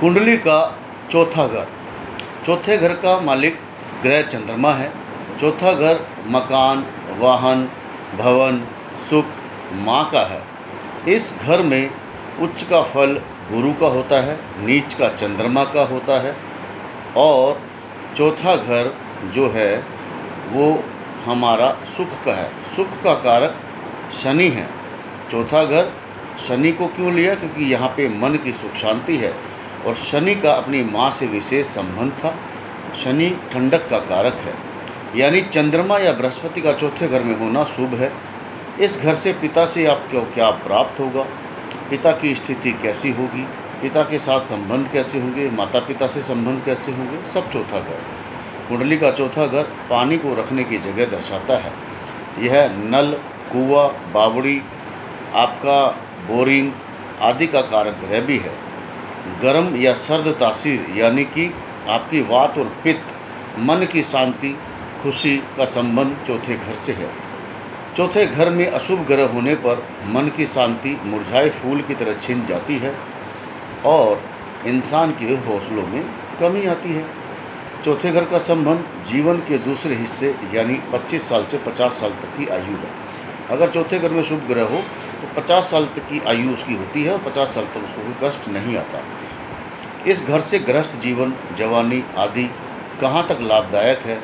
कुंडली का चौथा घर। चौथे घर का मालिक ग्रह चंद्रमा है। चौथा घर मकान, वाहन, भवन, सुख, माँ का है। इस घर में उच्च का फल गुरु का होता है, नीच का चंद्रमा का होता है। और चौथा घर जो है वो हमारा सुख का है। सुख का कारक शनि है। चौथा घर शनि को क्यों लिया? क्योंकि यहाँ पे मन की सुख शांति है और शनि का अपनी माँ से विशेष संबंध था। शनि ठंडक का कारक है, यानी चंद्रमा या बृहस्पति का चौथे घर में होना शुभ है। इस घर से पिता से आपको क्या प्राप्त होगा, पिता की स्थिति कैसी होगी, पिता के साथ संबंध कैसे होंगे, माता पिता से संबंध कैसे होंगे, सब चौथा घर। कुंडली का चौथा घर पानी को रखने की जगह दर्शाता है। यह नल, कुआं, बावड़ी, आपका बोरिंग आदि का कारक ग्रह भी है। गर्म या सर्द तासीर यानी कि आपकी वात और पित्त, मन की शांति, खुशी का संबंध चौथे घर से है। चौथे घर में अशुभ ग्रह होने पर मन की शांति मुरझाए फूल की तरह छिन जाती है और इंसान के हौसलों में कमी आती है। चौथे घर का संबंध जीवन के दूसरे हिस्से यानी 25 साल से 50 साल तक की आयु है। अगर चौथे घर में शुभ ग्रह हो तो 50 साल तक की आयु उसकी होती है और 50 साल तक उसको कोई कष्ट नहीं आता। इस घर से गृहस्थ जीवन, जवानी आदि कहाँ तक लाभदायक है,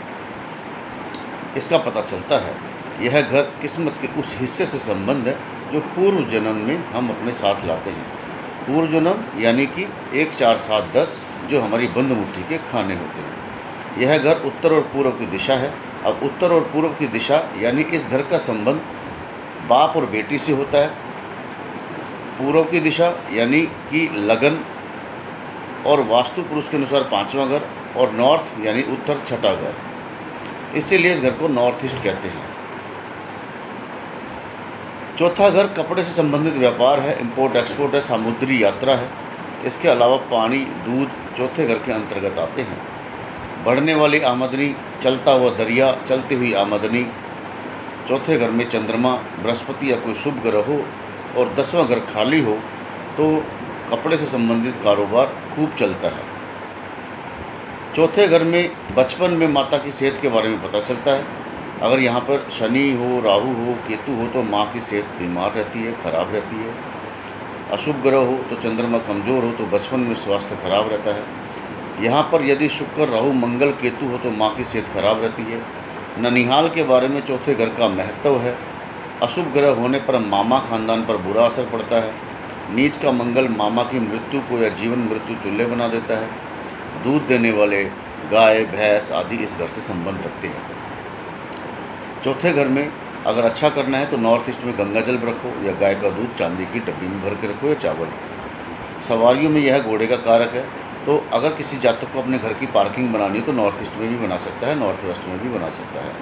इसका पता चलता है। यह घर किस्मत के उस हिस्से से संबंध है जो पूर्व जन्म में हम अपने साथ लाते हैं। पूर्व जन्म यानी कि 1, 4, 7, 10 जो हमारी बंद मुट्ठी के खाने होते हैं। यह घर उत्तर और पूर्व की दिशा है। अब उत्तर और पूर्व की दिशा यानी इस घर का संबंध बाप और बेटी से होता है। पूर्व की दिशा यानी कि लगन और वास्तु पुरुष के अनुसार 5वां घर, और नॉर्थ यानी उत्तर 6ठा घर। इसीलिए इस घर को नॉर्थ ईस्ट कहते हैं। चौथा घर कपड़े से संबंधित व्यापार है, इंपोर्ट एक्सपोर्ट है, समुद्री यात्रा है। इसके अलावा पानी, दूध चौथे घर के अंतर्गत आते हैं। बढ़ने वाली आमदनी, चलता हुआ दरिया, चलती हुई आमदनी। चौथे घर में चंद्रमा, बृहस्पति या कोई शुभ ग्रह हो और 10वां घर खाली हो तो कपड़े से संबंधित कारोबार खूब चलता है। चौथे घर में बचपन में माता की सेहत के बारे में पता चलता है। अगर यहाँ पर शनि हो, राहु हो, केतु हो तो माँ की सेहत बीमार रहती है, खराब रहती है। अशुभ ग्रह हो तो चंद्रमा कमज़ोर हो तो बचपन में स्वास्थ्य खराब रहता है। यहाँ पर यदि शुक्र, राहु, मंगल, केतु हो तो माँ की सेहत खराब रहती है। ननिहाल के बारे में चौथे घर का महत्व है। अशुभ ग्रह होने पर मामा खानदान पर बुरा असर पड़ता है। नीच का मंगल मामा की मृत्यु को या जीवन मृत्यु तुल्य बना देता है। दूध देने वाले गाय, भैंस आदि इस घर से संबंध रखते हैं। चौथे घर में अगर अच्छा करना है तो नॉर्थ ईस्ट में गंगा जल रखो या गाय का दूध चांदी की डब्बी में भर के रखो या चावल रखो। सवारियों में यह घोड़े का कारक है, तो अगर किसी जातक को अपने घर की पार्किंग बनानी है तो नॉर्थ ईस्ट में भी बना सकता है, नॉर्थ वेस्ट में भी बना सकता है।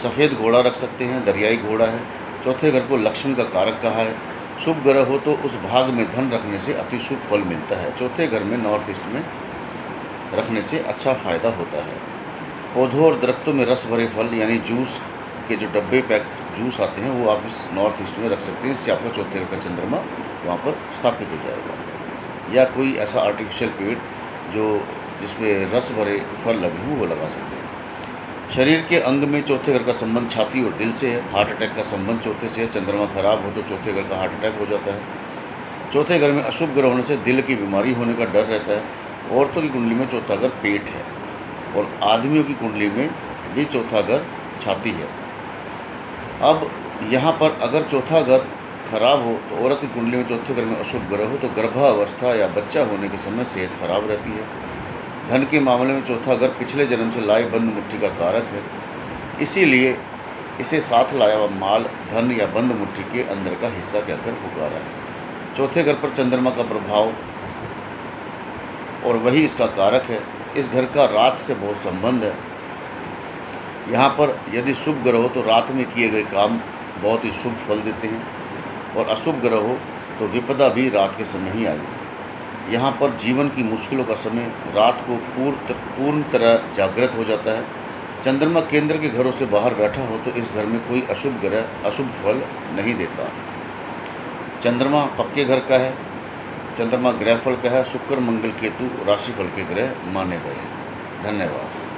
सफ़ेद घोड़ा रख सकते हैं, दरियाई घोड़ा है। चौथे घर को लक्ष्मी का कारक कहा है। शुभ ग्रह हो तो उस भाग में धन रखने से अति शुभ फल मिलता है। चौथे घर में नॉर्थ ईस्ट में रखने से अच्छा फ़ायदा होता है। पौधों और दरख्तों में रस भरे फल यानी जूस के जो डब्बे पैक जूस आते हैं वो आप इस नॉर्थ ईस्ट में रख सकते हैं। इससे आपका चौथे घर का चंद्रमा वहाँ पर स्थापित हो जाएगा। या कोई ऐसा आर्टिफिशियल पेड़ जो जिसमें रस भरे फल लगे हों वो लगा सकते हैं। शरीर के अंग में चौथे घर का संबंध छाती और दिल से है। हार्ट अटैक का संबंध चौथे से है। चंद्रमा खराब हो तो चौथे घर का हार्ट अटैक हो जाता है। चौथे घर में अशुभ ग्रह होने से दिल की बीमारी होने का डर रहता है। औरतों की कुंडली में चौथा घर पेट है और आदमियों की कुंडली में भी चौथा घर छाती है। अब यहाँ पर अगर चौथा घर खराब हो तो औरत की कुंडली में चौथे घर में अशुभ ग्रह हो तो गर्भावस्था या बच्चा होने के समय सेहत खराब रहती है। धन के मामले में चौथा घर पिछले जन्म से लाए बंद मुट्ठी का कारक है, इसीलिए इसे साथ लाया हुआ माल, धन या बंद मुट्ठी के अंदर का हिस्सा कहकर पुकारा है। चौथे घर पर चंद्रमा का प्रभाव और वही इसका कारक है। इस घर का रात से बहुत संबंध है। यहाँ पर यदि शुभ ग्रह हो तो रात में किए गए काम बहुत ही शुभ फल देते हैं और अशुभ ग्रह हो तो विपदा भी रात के समय ही आई। यहाँ पर जीवन की मुश्किलों का समय रात को पूर्ण तरह जागृत हो जाता है। चंद्रमा केंद्र के घरों से बाहर बैठा हो तो इस घर में कोई अशुभ ग्रह अशुभ फल नहीं देता। चंद्रमा पक्के घर का है चंद्रमा ग्रह फल का है। शुक्र मंगल केतु राशिफल के ग्रह माने गए हैं। धन्यवाद।